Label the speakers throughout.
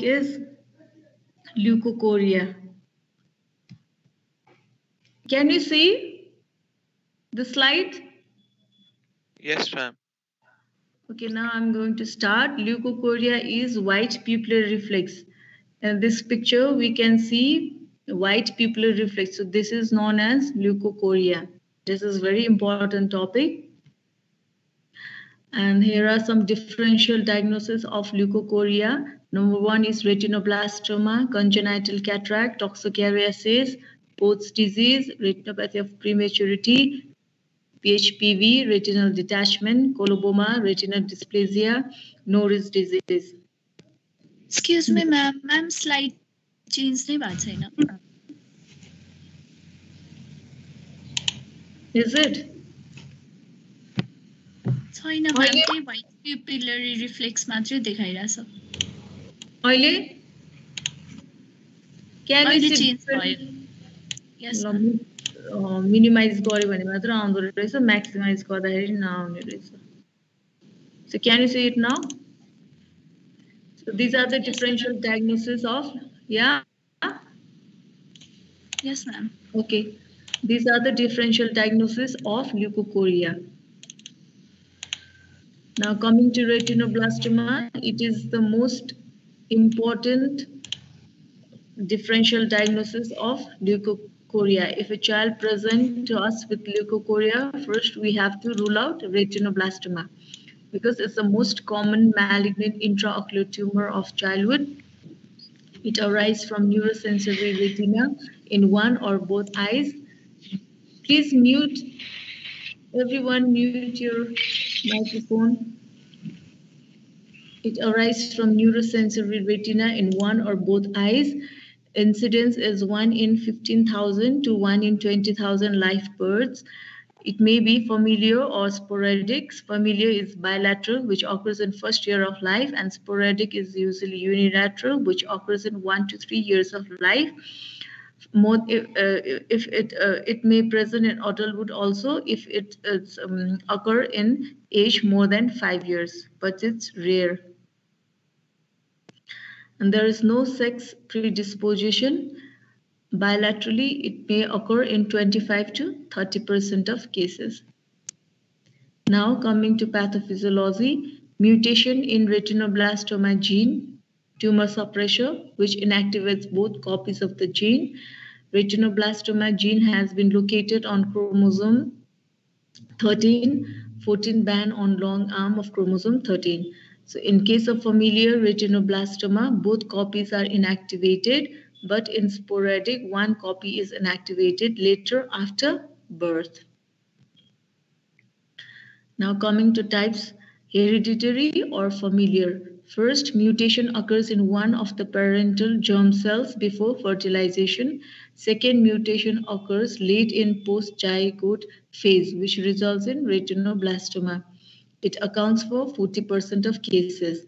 Speaker 1: is leukocoria. Can you see the slide?
Speaker 2: Yes, ma'am.
Speaker 1: Okay, now I'm going to start. Leukocoria is white pupillary reflex. In this picture, we can see white pupillary reflex. So this is known as leukocoria. This is very important topic. And here are some differential diagnoses of leukocoria. Number 1 is retinoblastoma, congenital cataract, toxocariasis, Pott's disease, retinopathy of prematurity, PHPV, retinal detachment, coloboma, retinal dysplasia, Norris disease.
Speaker 3: Excuse me, ma'am. Ma'am, slide change nahi bhaeko chaina.
Speaker 1: Is it?
Speaker 3: छैन ma'am, त्यही white pupillary reflex मात्रै देखाइरहेछ.
Speaker 1: अहिले
Speaker 3: अहिले change भयो. Yes, ma'am.
Speaker 1: Minimise गर्यो भने मात्र आउँदो रहेछ, म्याक्सिमाइज गर्दाखेरि नआउने रहेछ. So can you see it now? So these are the differential diagnosis of, yeah?
Speaker 3: Yes, ma'am.
Speaker 1: Okay. These are the differential diagnosis of leukocoria. Now coming to retinoblastoma, it is the most important differential diagnosis of leukocoria. If a child presents to us with leukocoria, first we have to rule out retinoblastoma because it's the most common malignant intraocular tumor of childhood. It arises from neurosensory retina in one or both eyes. Please mute, everyone mute your microphone. It arises from neurosensory retina in one or both eyes. Incidence is 1 in 15,000 to 1 in 20,000 live births. It may be familiar or sporadic. Familiar is bilateral, which occurs in first year of life, and sporadic is usually unilateral, which occurs in 1 to 3 years of life. It may present in adulthood also if it occur in age more than 5 years, but it's rare. And there is no sex predisposition. Bilaterally, it may occur in 25 to 30% of cases. Now coming to pathophysiology, mutation in retinoblastoma gene, tumor suppressor, which inactivates both copies of the gene. Retinoblastoma gene has been located on chromosome 13, 14 band on long arm of chromosome 13. So in case of familial retinoblastoma, both copies are inactivated, but in sporadic, one copy is inactivated later after birth. Now coming to types, hereditary or familiar. First, mutation occurs in one of the parental germ cells before fertilization. Second, mutation occurs late in post-zygote phase, which results in retinoblastoma. It accounts for 40% of cases,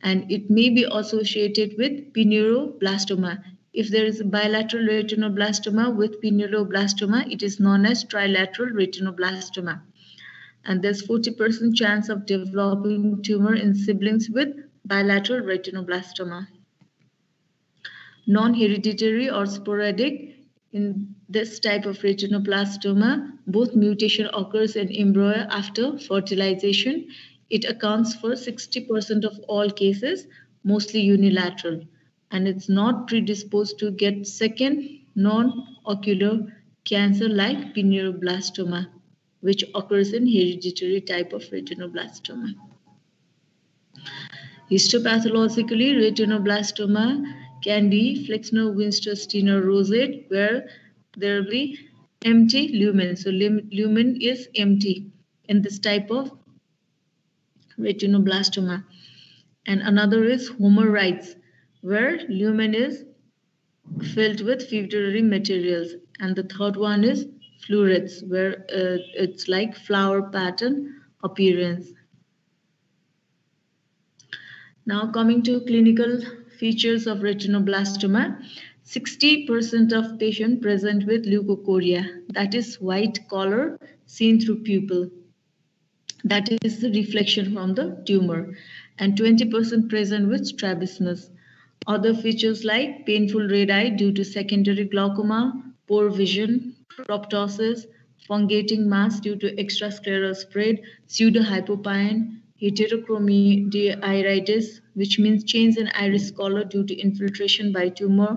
Speaker 1: and it may be associated with pineroblastoma. If there is a bilateral retinoblastoma with pineroblastoma, it is known as trilateral retinoblastoma. And there's 40% chance of developing tumor in siblings with bilateral retinoblastoma. Non-hereditary or sporadic, in this type of retinoblastoma, both mutation occurs in embryo after fertilization. It accounts for 60% of all cases, mostly unilateral, and it's not predisposed to get second non-ocular cancer like pineroblastoma, which occurs in hereditary type of retinoblastoma. Histopathologically, retinoblastoma can be Flexner-Winter-Steiner rosette, where there will be empty lumen. So lumen is empty in this type of retinoblastoma. And another is Homer-Wright's, where lumen is filled with fibrillary materials. And the third one is Fleuret's, where it's like flower pattern appearance. Now coming to clinical features of retinoblastoma, 60% of patients present with leukocoria, that is white color seen through pupil. That is the reflection from the tumor, and 20% present with strabismus. Other features like painful red eye due to secondary glaucoma, poor vision, proptosis, fungating mass due to extrascleral spread, pseudohypopyon, heterochromia, which means change in iris color due to infiltration by tumor,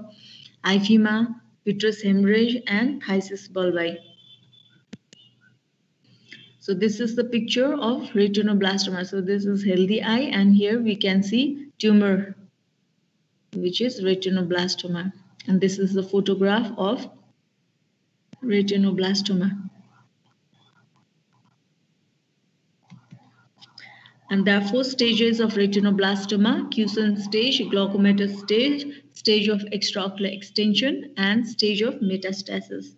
Speaker 1: ifema, vitreous hemorrhage, and phthisis bulbi. So this is the picture of retinoblastoma. So this is healthy eye, and here we can see tumor, which is retinoblastoma. And this is the photograph of retinoblastoma. And there are 4 stages of retinoblastoma: quiescent stage, glaucomatous stage, stage of extraocular extension, and stage of metastasis.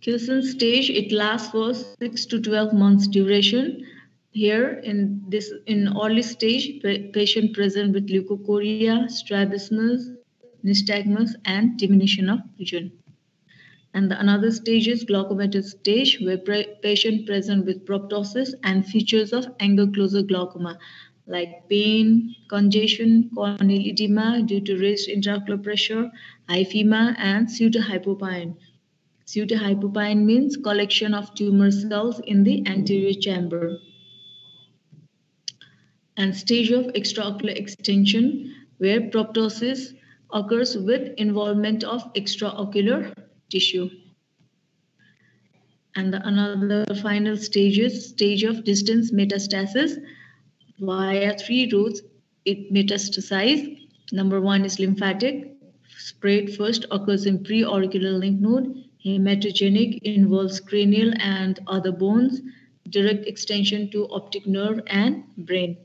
Speaker 1: Quiescent stage, it lasts for 6 to 12 months duration. Here in early stage, patient present with leukocoria, strabismus, nystagmus, and diminution of vision. And the another stage is glaucomatous stage, where patient present with proptosis and features of anguloclosal glaucoma, like pain, congestion, corneal edema due to raised intraocular pressure, ifema, and pseudohypopyon. Pseudohypopyon means collection of tumor cells in the anterior chamber. And stage of extraocular extension, where proptosis occurs with involvement of extraocular tissue. And another final stage is stage of distance metastasis. Via 3 routes it metastasizes. Number 1 is lymphatic. Spread first occurs in preauricular lymph node. Hematogenic, involves cranial and other bones. Direct extension to optic nerve and brain.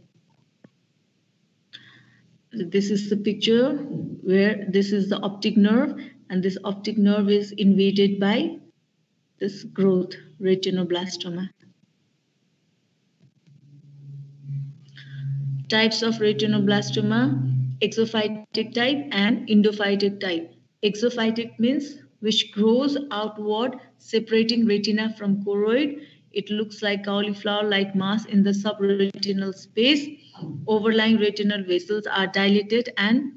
Speaker 1: This is the picture where this is the optic nerve, and this optic nerve is invaded by this growth, retinoblastoma. Types of retinoblastoma: exophytic type and endophytic type. Exophytic means which grows outward, separating retina from choroid. It looks like cauliflower-like mass in the subretinal space. Overlying retinal vessels are dilated and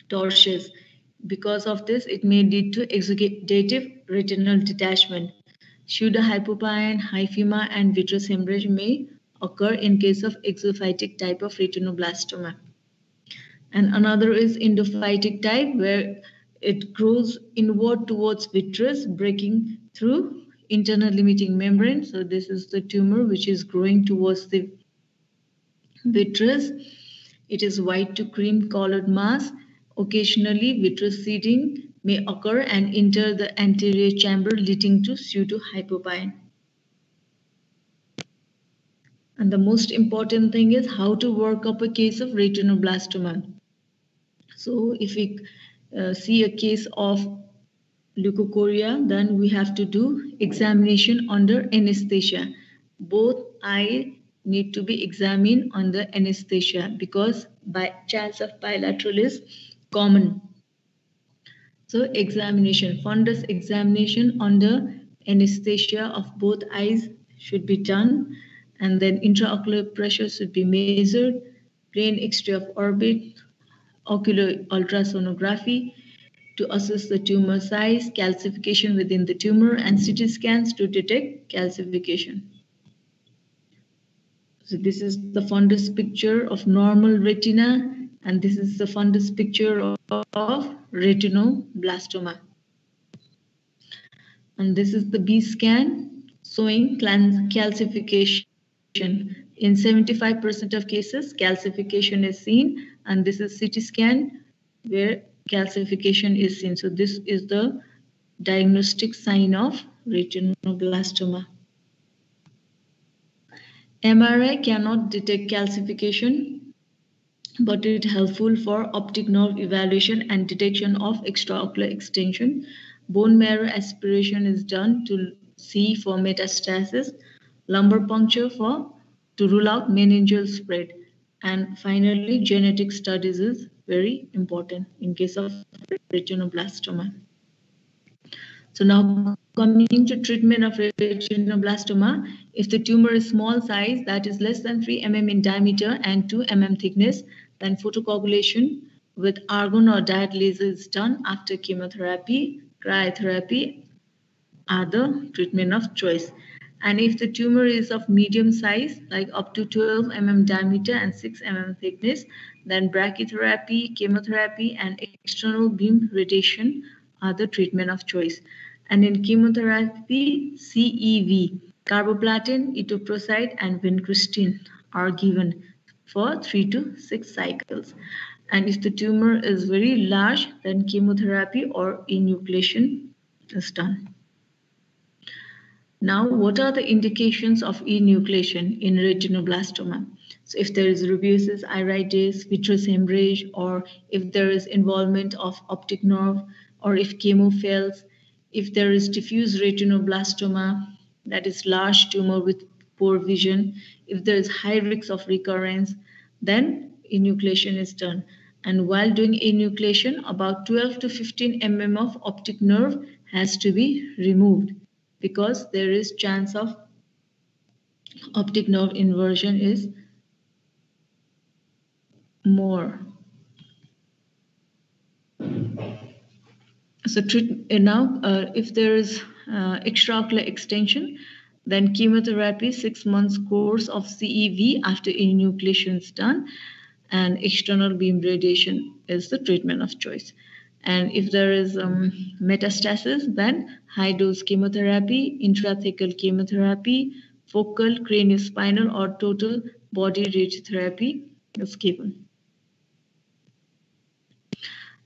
Speaker 1: tortuous. Because of this, it may lead to exudative retinal detachment. Pseudohypopyon, ifema, and vitreous hemorrhage may occur in case of exophytic type of retinoblastoma. And another is endophytic type, where it grows inward towards vitreous, breaking through internal limiting membrane. So this is the tumor which is growing towards the vitreous. It is white to cream colored mass. Occasionally, vitreous seeding may occur and enter the anterior chamber, leading to pseudohypopyon. And the most important thing is how to work up a case of retinoblastoma. So if we see a case of leukocoria, then we have to do examination under anesthesia. Both eyes need to be examined under anesthesia because by chance of bilateral is common. So examination, fundus examination under anesthesia of both eyes should be done, and then intraocular pressure should be measured, plain X-ray of orbit, ocular ultrasonography to assess the tumor size, calcification within the tumor, and CT scans to detect calcification. So this is the fundus picture of normal retina, and this is the fundus picture of retinoblastoma. And this is the B scan showing calcification. In 75% of cases, calcification is seen, and this is CT scan where calcification is seen. So this is the diagnostic sign of retinoblastoma. MRI cannot detect calcification, but it is helpful for optic nerve evaluation and detection of extraocular extension. Bone marrow aspiration is done to see for metastasis, lumbar puncture to rule out meningeal spread, and finally genetic studies is very important in case of retinoblastoma. So now coming to treatment of retinoblastoma, if the tumor is small size, that is less than 3 mm in diameter and 2 mm thickness, then photocoagulation with argon or diet laser is done after chemotherapy. Cryotherapy are the treatment of choice. And if the tumor is of medium size, like up to 12 mm diameter and 6 mm thickness, then brachytherapy, chemotherapy, and external beam radiation are the treatment of choice. And in chemotherapy, CEV, carboplatin, etoposide, and vincristine are given for 3 to 6 cycles. And if the tumor is very large, then chemotherapy or enucleation is done. Now, what are the indications of enucleation in retinoblastoma? So if there is rubeosis, iritis, vitreous hemorrhage, or if there is involvement of optic nerve, or if chemo fails, if there is diffuse retinoblastoma, that is large tumor with poor vision, if there is high risk of recurrence, then enucleation is done. And while doing enucleation, about 12 to 15 mm of optic nerve has to be removed, because there is chance of optic nerve inversion is more. So now, if there is extraocular extension, then chemotherapy, 6 months course of CEV after enucleation is done, and external beam radiation is the treatment of choice. And if there is metastasis, then high-dose chemotherapy, intrathecal chemotherapy, focal, craniospinal, or total body radiotherapy is given.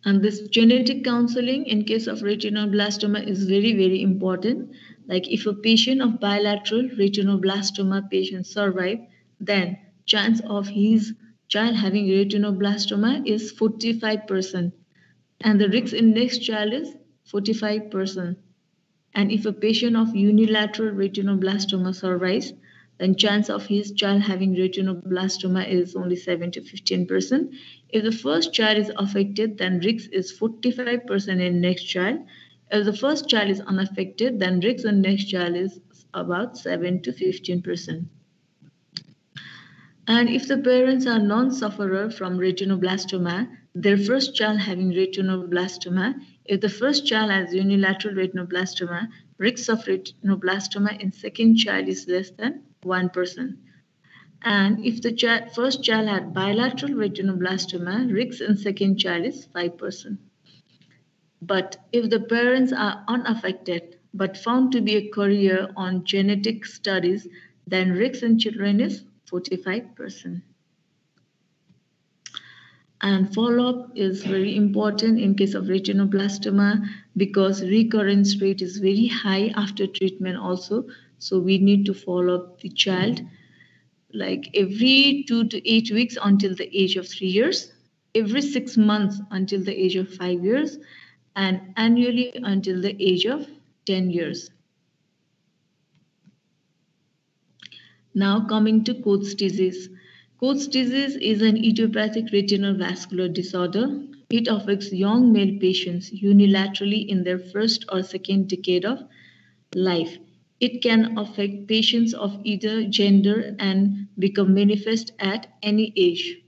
Speaker 1: And this genetic counseling in case of retinoblastoma is very, very important. Like if a patient of bilateral retinoblastoma patient survive, then chance of his child having retinoblastoma is 45%. And the risk in next child is 45%. And if a patient of unilateral retinoblastoma survives, then chance of his child having retinoblastoma is only 7 to 15%. If the first child is affected, then risk is 45% in next child. If the first child is unaffected, then risk in next child is about 7 to 15%. And if the parents are non-sufferer from retinoblastoma, their first child having retinoblastoma, if the first child has unilateral retinoblastoma, risk of retinoblastoma in second child is less than 1%. And if the first child had bilateral retinoblastoma, risk in second child is 5%. But if the parents are unaffected but found to be a carrier on genetic studies, then risk in children is 45%. And follow-up is very important in case of retinoblastoma because recurrence rate is very high after treatment also. So we need to follow up the child like every 2 to 8 weeks until the age of 3 years, every 6 months until the age of 5 years, and annually until the age of 10 years. Now coming to Coats disease. Coats disease is an idiopathic retinal vascular disorder. It affects young male patients unilaterally in their first or second decade of life. It can affect patients of either gender and become manifest at any age.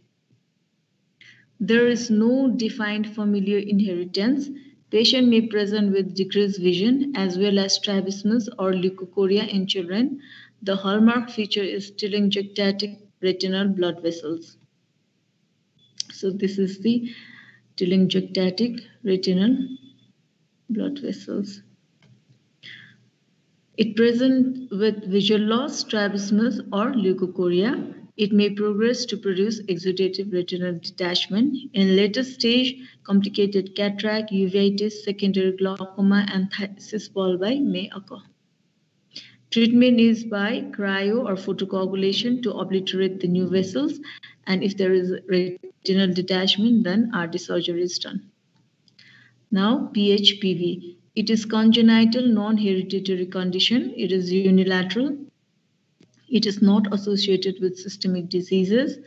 Speaker 1: There is no defined familial inheritance. Patient may present with decreased vision as well as strabismus or leukocoria in children. The hallmark feature is telangiectatic retinal blood vessels. So this is the telangiectatic retinal blood vessels. It presents with visual loss, strabismus, or leukocoria. It may progress to produce exudative retinal detachment. In later stage, complicated cataract, uveitis, secondary glaucoma, and phthisis bulbi may occur. Treatment is by cryo or photocoagulation to obliterate the new vessels, and if there is retinal detachment, then RD surgery is done. Now, PHPV. It is congenital non-hereditary condition. It is unilateral. It is not associated with systemic diseases.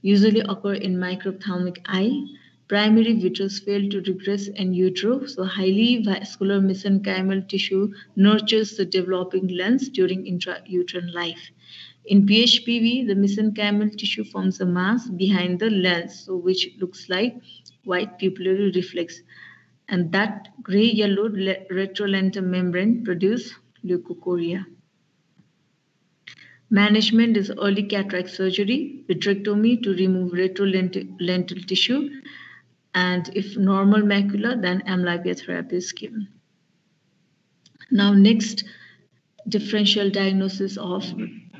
Speaker 1: Usually occur in microphthalmic eye. Primary vitreous fail to regress in utero, so highly vascular mesenchymal tissue nurtures the developing lens during intrauterine life. In PHPV, the mesenchymal tissue forms a mass behind the lens, so which looks like white pupillary reflex. And that gray-yellow retrolental membrane produce leukocoria. Management is early cataract surgery, vitrectomy to remove retrolental tissue, and if normal macula, then amblyopia therapy is given. Now, next differential diagnosis of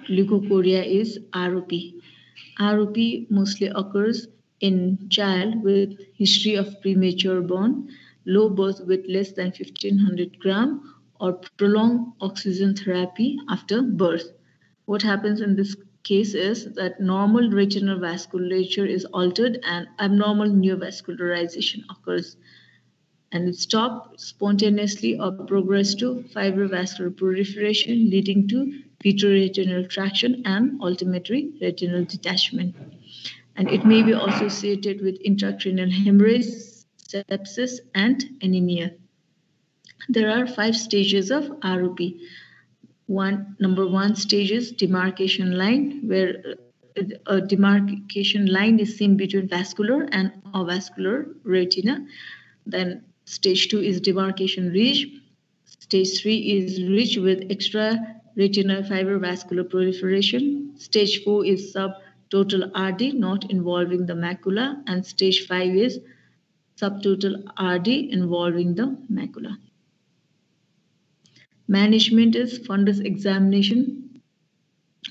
Speaker 1: leukocoria is ROP. ROP mostly occurs in child with history of premature born, low birth weight less than 1500 gram, or prolonged oxygen therapy after birth. What happens in this case is that normal retinal vasculature is altered and abnormal neovascularization occurs, and it stops spontaneously or progress to fibrovascular proliferation, leading to vitreoretinal traction and ultimately retinal detachment. And it may be associated with intracranial hemorrhage, sepsis, and anemia. There are 5 stages of ROP. Number one stage is demarcation line, where a demarcation line is seen between vascular and avascular retina. Then stage 2 is demarcation ridge. Stage 3 is ridge with extra retinal fibrovascular proliferation. Stage 4 is subtotal RD not involving the macula, and stage 5 is subtotal RD involving the macula. Management is fundus examination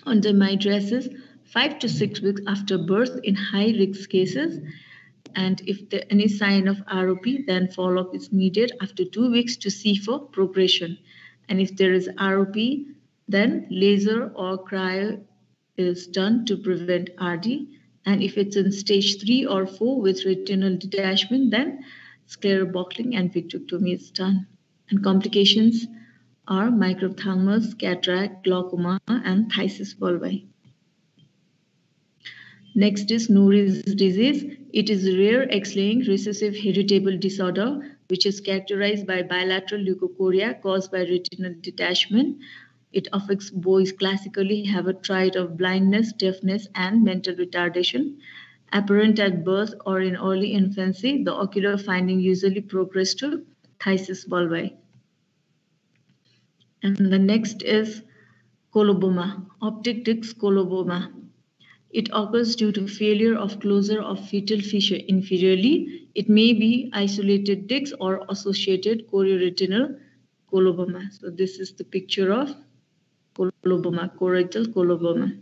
Speaker 1: under mydriasis 5 to 6 weeks after birth in high-risk cases. And if there any sign of ROP, then follow-up is needed after 2 weeks to see for progression. And if there is ROP, then laser or cryo is done to prevent RD. And if it's in stage 3 or 4 with retinal detachment, then sclerobuckling and vitrectomy is done. And complications are microphthalmos, cataract, glaucoma, and phthisis bulbi. Next is Norris disease. It is a rare X-linked recessive heritable disorder which is characterized by bilateral leukocoria caused by retinal detachment. It affects boys classically have a trait of blindness, deafness, and mental retardation. Apparent at birth or in early infancy, the ocular finding usually progress to phthisis bulbi. And the next is coloboma, optic disc coloboma. It occurs due to failure of closure of fetal fissure inferiorly. It may be isolated disc or associated chorioretinal coloboma. So this is the picture of coloboma, choroidal coloboma.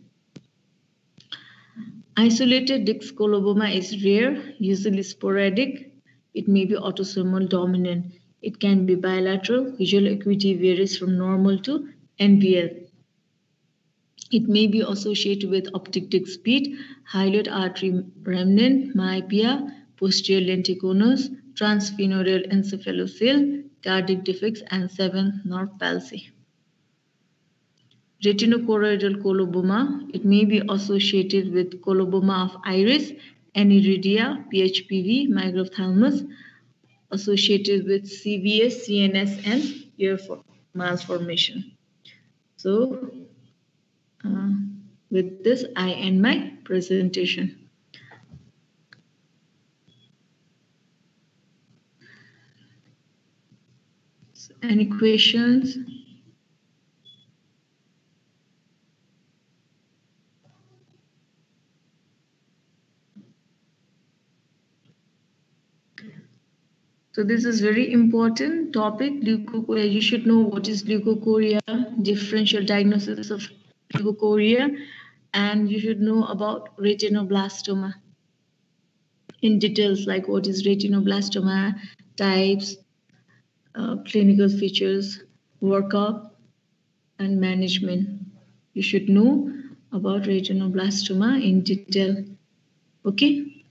Speaker 1: Isolated disc coloboma is rare, usually sporadic. It may be autosomal dominant. It can be bilateral. Visual acuity varies from normal to NVL. It may be associated with optic disc speed, hyaloid artery remnant, myopia, posterior lenticonus, transsphenoidal encephalocele, cardiac defects, and 7th nerve palsy. Retinochoroidal coloboma, it may be associated with coloboma of iris, aniridia, PHPV, microphthalmos, associated with CVS, CNS, and ear malformation. So, with this, I end my presentation. So, any questions? So this is very important topic. You should know what is leukocoria, differential diagnosis of leukocoria, and you should know about retinoblastoma in details, like what is retinoblastoma, types, clinical features, workup, and management. You should know about retinoblastoma in detail. Okay.